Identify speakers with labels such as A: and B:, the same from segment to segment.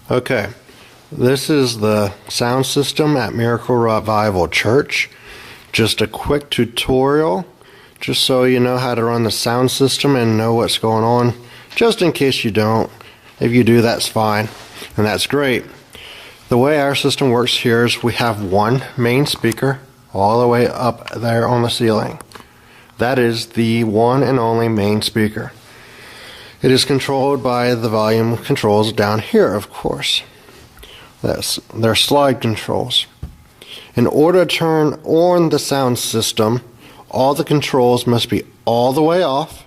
A: Okay, this is the sound system at Miracle Revival Church. Just a quick tutorial, just so you know how to run the sound system and know what's going on, just in case you don't. If you do, that's fine, and that's great. The way our system works here is we have one main speaker all the way up there on the ceiling. That is the one and only main speaker. It is controlled by the volume controls down here, of course. They're slide controls. In order to turn on the sound system, all the controls must be all the way off.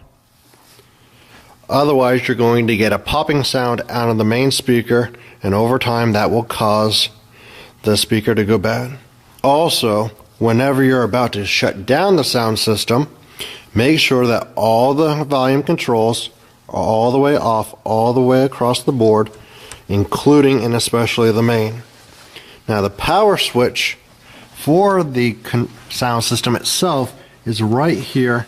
A: Otherwise, you're going to get a popping sound out of the main speaker, and over time that will cause the speaker to go bad. Also, whenever you're about to shut down the sound system, make sure that all the volume controls are all the way off, all the way across the board, including and especially the main. Now, the power switch for the sound system itself is right here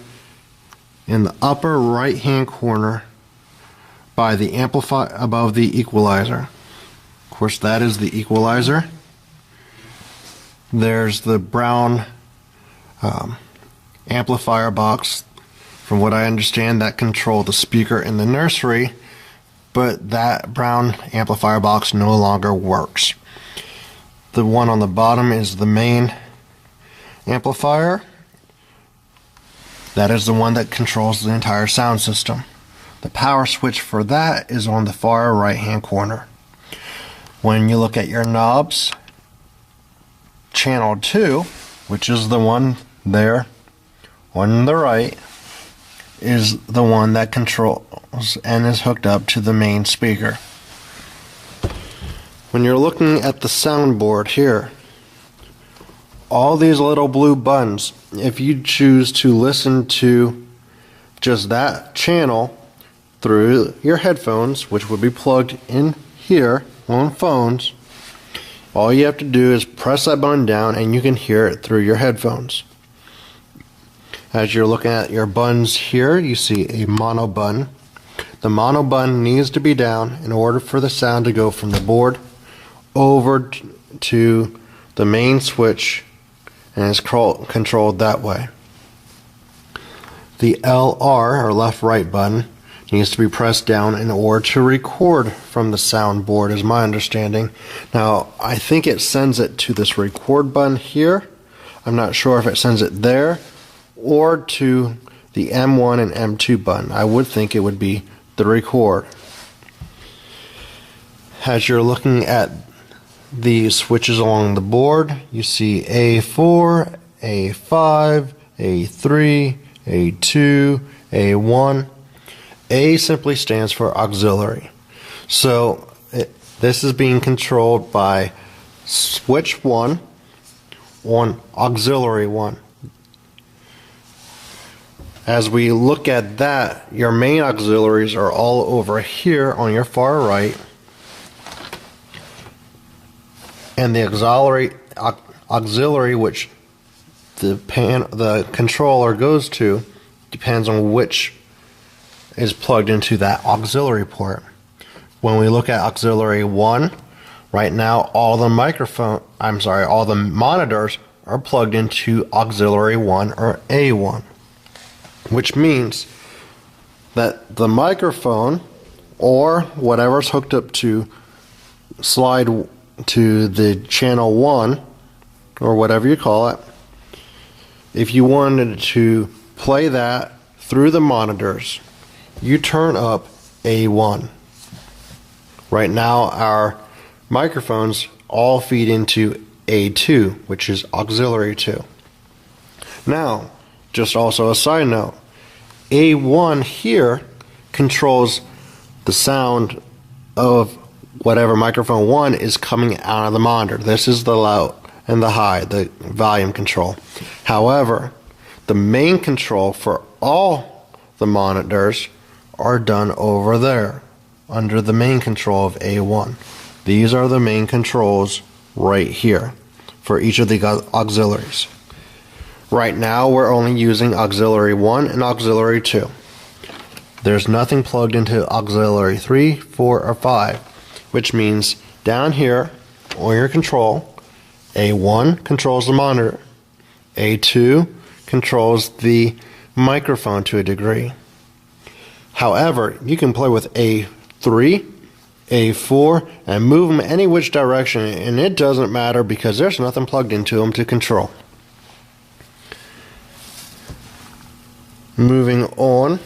A: in the upper right hand corner by the amplifier above the equalizer. Of course, that is the equalizer. There's the brown amplifier box, from what I understand, that control the speaker in the nursery, but that brown amplifier box no longer works. The one on the bottom is the main amplifier. That is the one that controls the entire sound system. The power switch for that is on the far right hand corner. When you look at your knobs, channel 2, which is the one there on the right, is the one that controls and is hooked up to the main speaker. When you're looking at the soundboard here, all these little blue buttons, if you choose to listen to just that channel through your headphones, which would be plugged in here on phones, all you have to do is press that button down and you can hear it through your headphones. As you're looking at your buttons here, you see a mono button. The mono button needs to be down in order for the sound to go from the board over to the main switch, and is controlled that way. The LR, or left right button, needs to be pressed down in order to record from the soundboard, is my understanding. Now, I think it sends it to this record button here. I'm not sure if it sends it there or to the M1 and M2 button. I would think it would be the record. As you're looking at the switches along the board, you see A4, A5, A3, A2, A1. A simply stands for auxiliary. So this is being controlled by switch 1 on auxiliary 1. As we look at that, your main auxiliaries are all over here on your far right, and the auxiliary which the controller goes to depends on which is plugged into that auxiliary port. When we look at auxiliary 1, right now all the monitors are plugged into auxiliary 1 or A1, which means that the microphone or whatever's hooked up to slide to the channel 1 or whatever you call it, if you wanted to play that through the monitors, you turn up A1. Right now our microphones all feed into A2, which is auxiliary 2. Now, just also a side note, A1 here controls the sound of whatever microphone 1 is coming out of the monitor. This is the low and the high, the volume control. However, the main control for all the monitors are done over there under the main control of A1. These are the main controls right here for each of the auxiliaries. Right now we're only using auxiliary 1 and auxiliary 2. There's nothing plugged into auxiliary 3, 4, or 5. which means down here on your control, A1 controls the monitor, A2 controls the microphone to a degree. However, you can play with A3, A4, and move them any which direction, and it doesn't matter because there's nothing plugged into them to control. Moving on,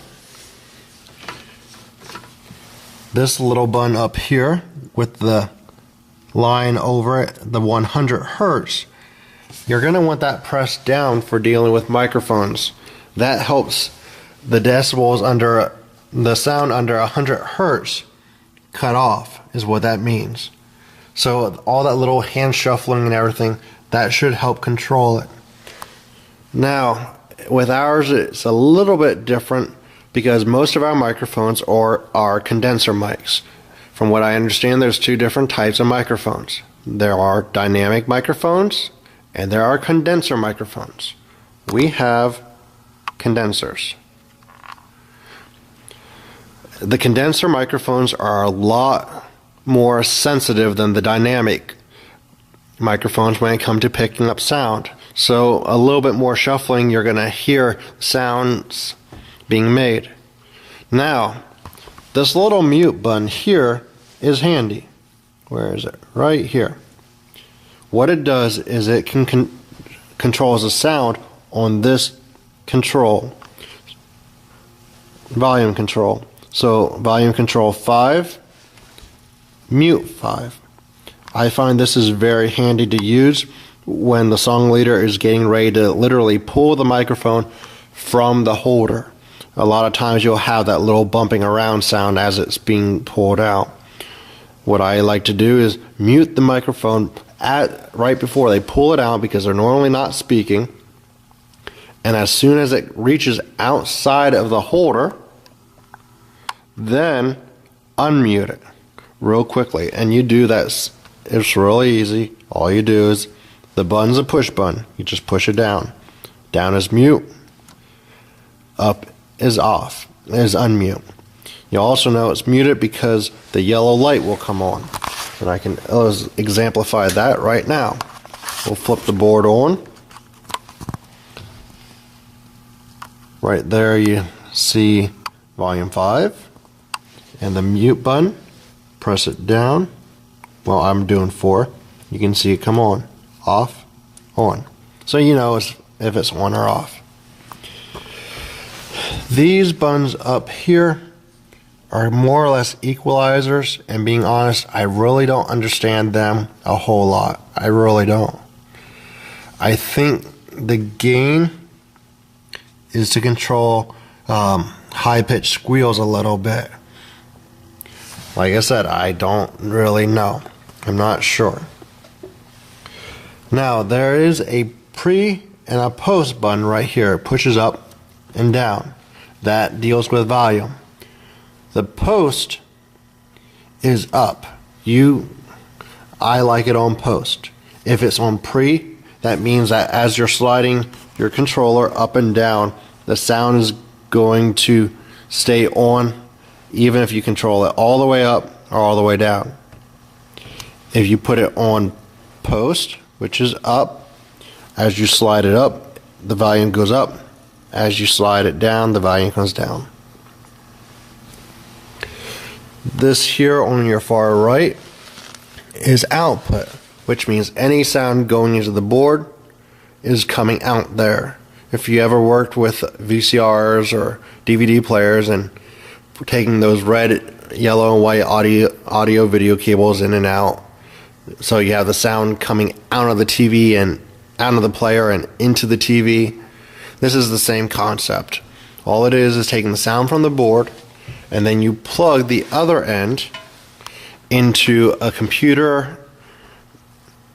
A: this little button up here with the line over it, the 100 hertz, you're going to want that pressed down for dealing with microphones. That helps the decibels under the sound under 100 hertz cut off, is what that means. So all that little hand shuffling and everything, that should help control it. Now, with ours, it's a little bit different because most of our microphones are condenser mics. From what I understand, there's two different types of microphones. There are dynamic microphones and there are condenser microphones. We have condensers. The condenser microphones are a lot more sensitive than the dynamic microphones when it comes to picking up sound. So a little bit more shuffling, you're going to hear sounds being made. Now, this little mute button here is handy. Where is it? Right here. What it does is it controls the sound on this control, volume control. So volume control 5, mute 5. I find this is very handy to use when the song leader is getting ready to literally pull the microphone from the holder. A lot of times you'll have that little bumping around sound as it's being pulled out. What I like to do is mute the microphone right before they pull it out because they're normally not speaking. And as soon as it reaches outside of the holder, then unmute it real quickly. And you do that. It's really easy. All you do is, the button's a push button. You just push it down. Down is mute. Up is off. Is unmute. You also know it's muted because the yellow light will come on. And I can exemplify that right now. We'll flip the board on. Right there you see volume 5. And the mute button, press it down. Well, I'm doing 4. You can see it come on, off, on. So you know if it's on or off. These buttons up here are more or less equalizers, and being honest, I really don't understand them a whole lot. I really don't. I think the gain is to control high-pitched squeals a little bit. Like I said, I don't really know. I'm not sure. Now, there is a pre and a post button right here. It pushes up and down. That deals with volume. The post is up. I like it on post. If it's on pre, that means that as you're sliding your controller up and down, the sound is going to stay on even if you control it all the way up or all the way down. If you put it on post, which is up, as you slide it up, the volume goes up. As you slide it down, the volume comes down. This here on your far right is output, which means any sound going into the board is coming out there. If you ever worked with VCRs or DVD players and taking those red, yellow, and white audio video cables in and out, so you have the sound coming out of the TV and out of the player and into the TV. This is the same concept. All it is taking the sound from the board, and then you plug the other end into a computer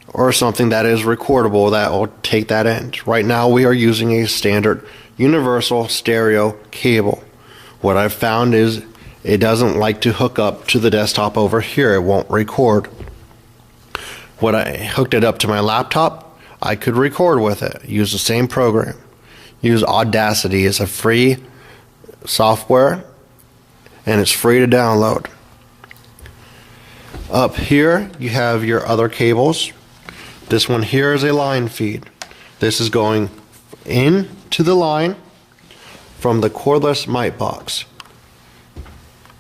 A: or something that is recordable that will take that end. Right now we are using a standard universal stereo cable. What I've found is it doesn't like to hook up to the desktop over here. It won't record. When I hooked it up to my laptop, I could record with it. Use the same program. Use Audacity. It's a free software and it's free to download. Up here you have your other cables. This one here is a line feed. This is going into the line from the cordless mic box.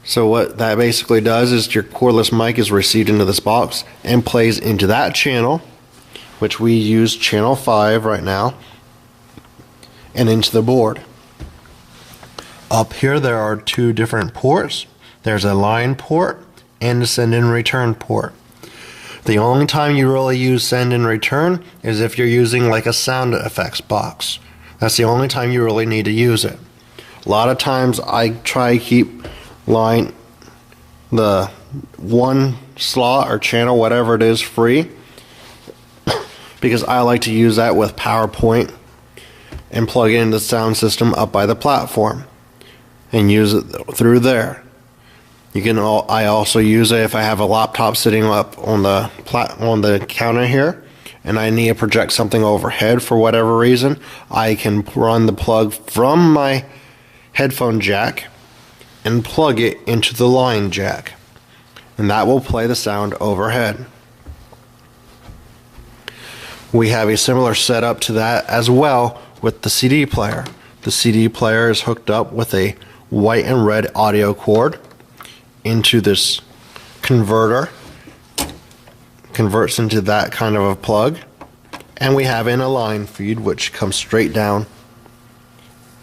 A: So what that basically does is your cordless mic is received into this box and plays into that channel, which we use channel 5 right now, and into the board. Up here there are two different ports. There's a line port and a send and return port. The only time you really use send and return is if you're using like a sound effects box. That's the only time you really need to use it. A lot of times I try to keep the one slot or channel, whatever it is, free, because I like to use that with PowerPoint and plug in the sound system up by the platform and use it through there. I also use it if I have a laptop sitting up on the counter here and I need to project something overhead for whatever reason. I can run the plug from my headphone jack and plug it into the line jack, and that will play the sound overhead. We have a similar setup to that as well with the CD player. The CD player is hooked up with a white and red audio cord into this converter, converts into that kind of a plug, and we have in a line feed which comes straight down,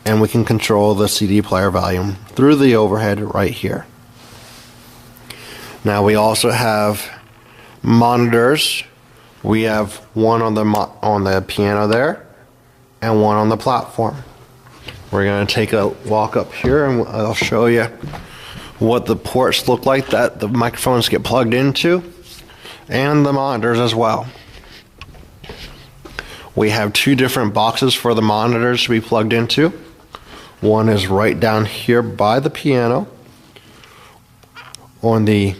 A: and we can control the CD player volume through the overhead right here. Now we also have monitors. We have one on the piano there and one on the platform. We're going to take a walk up here and I'll show you what the ports look like that the microphones get plugged into, and the monitors as well. We have two different boxes for the monitors to be plugged into. One is right down here by the piano on the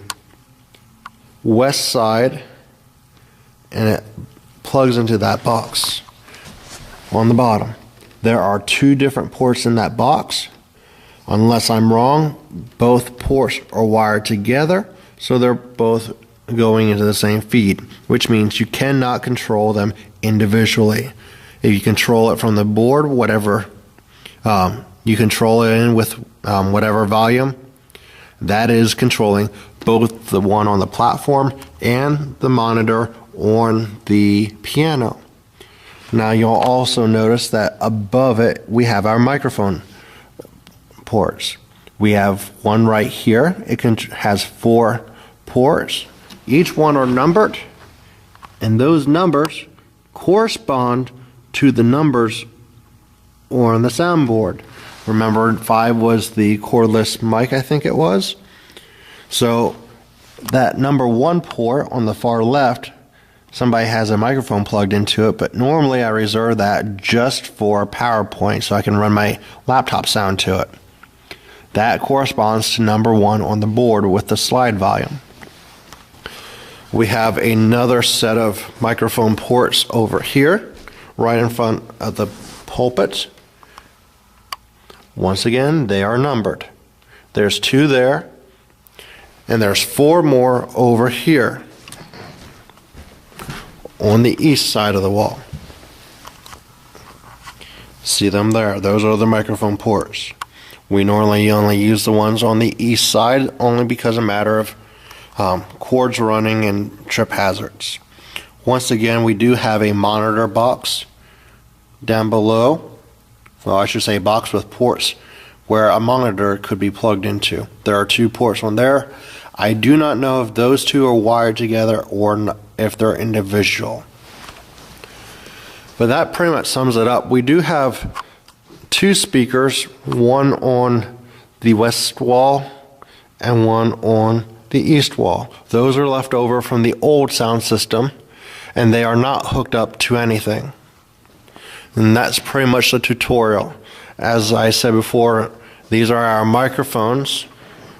A: west side, and it plugs into that box on the bottom. There are two different ports in that box. Unless I'm wrong, both ports are wired together, so they're both going into the same feed, which means you cannot control them individually. If you control it from the board, whatever you control it in with whatever volume, that is controlling both the one on the platform and the monitor on the piano. Now you'll also notice that above it we have our microphone ports. We have one right here. It has 4 ports. Each one are numbered, and those numbers correspond to the numbers on the soundboard. Remember, 5 was the cordless mic, I think it was. So that number 1 port on the far left, somebody has a microphone plugged into it, but normally I reserve that just for PowerPoint so I can run my laptop sound to it. That corresponds to number 1 on the board with the slide volume. We have another set of microphone ports over here, right in front of the pulpit. Once again, they are numbered. There's 2 there, and there's 4 more over here on the east side of the wall. See them there? Those are the microphone ports. We normally only use the ones on the east side only because of a matter of cords running and trip hazards. Once again, we do have a monitor box down below. Well, I should say box with ports where a monitor could be plugged into. There are 2 ports on there. I do not know if those 2 are wired together or if they're individual. But that pretty much sums it up. We do have 2 speakers, one on the west wall and one on the east wall. Those are left over from the old sound system, and they are not hooked up to anything. And that's pretty much the tutorial. As I said before, these are our microphones.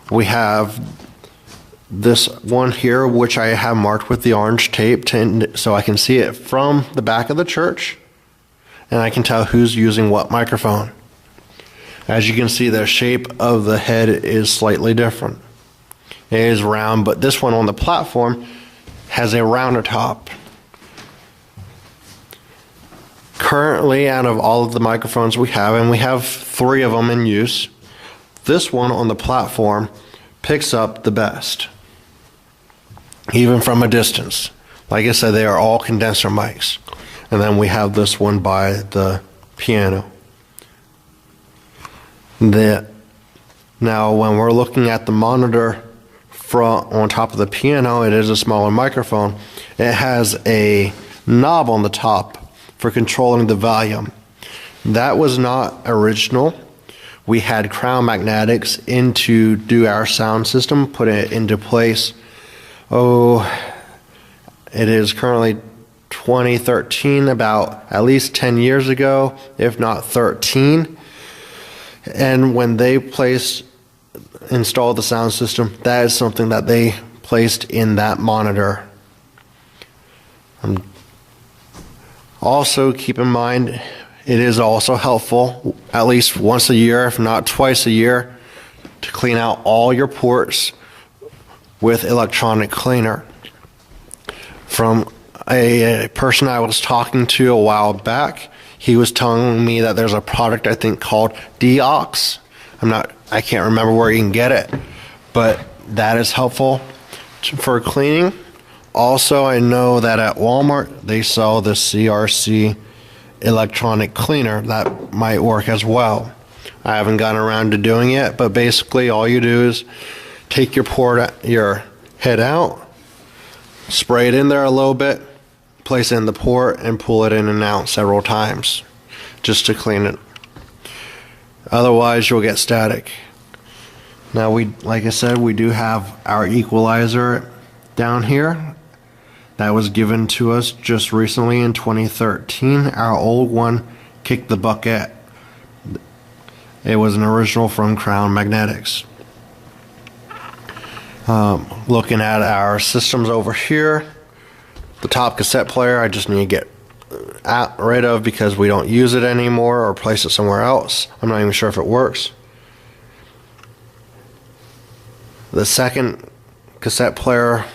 A: We have this one here, which I have marked with the orange tape so I can see it from the back of the church, and I can tell who's using what microphone. As you can see, the shape of the head is slightly different. It is round, but this one on the platform has a rounder top. Currently, out of all of the microphones we have, and we have 3 of them in use, this one on the platform picks up the best, even from a distance. Like I said, they are all condenser mics. And then we have this one by the piano. Now, when we're looking at the monitor front on top of the piano, it is a smaller microphone. It has a knob on the top for controlling the volume. That was not original. We had crown magnetics in to do our sound system, put it into place. It is currently 2013, about at least 10 years ago, if not 13. And when they installed the sound system, that is something that they placed in that monitor. Also, keep in mind, it is also helpful at least once a year, if not twice a year, to clean out all your ports with electronic cleaner. From a person I was talking to a while back, he was telling me that there's a product I think called Deox. I can't remember where you can get it, but that is helpful for cleaning. Also, I know that at Walmart they sell the CRC electronic cleaner that might work as well. I haven't gotten around to doing it, but basically all you do is take your head out, spray it in there a little bit, place it in the port, and pull it in and out several times just to clean it. Otherwise, you'll get static. Now, like I said, we do have our equalizer down here. That was given to us just recently in 2013. Our old one kicked the bucket. It was an original from Crown Magnetics. Looking at our systems over here, the top cassette player I just need to get rid of because we don't use it anymore, or place it somewhere else. I'm not even sure if it works. The second cassette player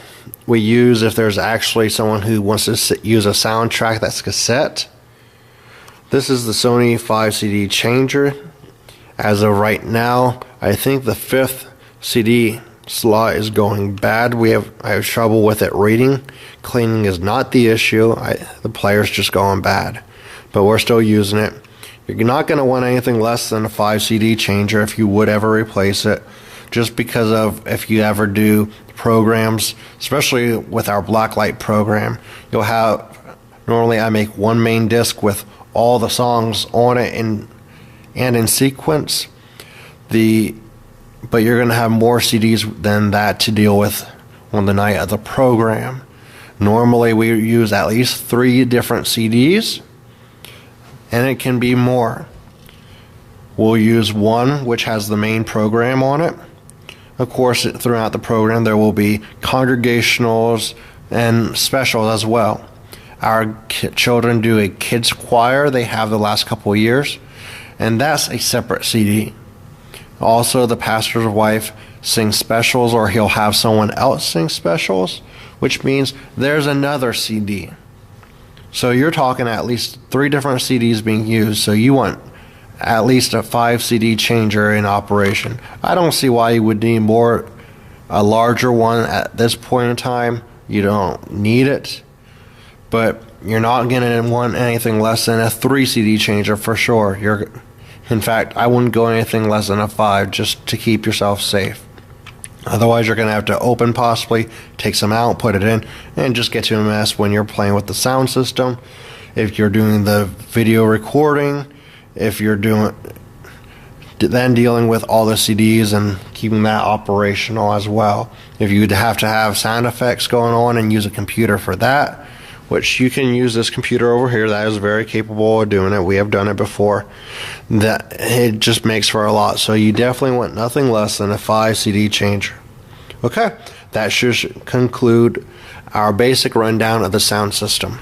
A: we use if there's actually someone who wants to use a soundtrack that's cassette. This is the Sony 5 CD changer. As of right now, I think the 5th CD slot is going bad. I have trouble with it reading. Cleaning is not the issue. The player's just going bad, but we're still using it. You're not going to want anything less than a 5 CD changer if you would ever replace it, just because of if you ever do programs, especially with our blacklight program, you'll have, normally I make one main disc with all the songs on it and in sequence. But you're going to have more CDs than that to deal with on the night of the program. Normally we use at least 3 different CDs, and it can be more. We'll use one which has the main program on it. Of course, throughout the program there will be congregationals and specials as well. Our children do a kids choir. They have the last couple of years, and that's a separate CD. Also, the pastor's wife sings specials, or he'll have someone else sing specials, which means there's another CD. So you're talking at least 3 different CDs being used, so you want at least a 5 CD changer in operation. I don't see why you would need a larger one at this point in time. You don't need it, but you're not going to want anything less than a 3 CD changer for sure. In fact, I wouldn't go anything less than a 5 just to keep yourself safe. Otherwise, you're going to have to open, possibly take some out, put it in, and just get to a mess when you're playing with the sound system. If you're doing the video recording, if you're then dealing with all the CDs and keeping that operational as well. If you'd have to have sound effects going on and use a computer for that, which you can use this computer over here that is very capable of doing it. We have done it before. That it just makes for a lot. So you definitely want nothing less than a 5 CD changer. Okay, that should conclude our basic rundown of the sound system.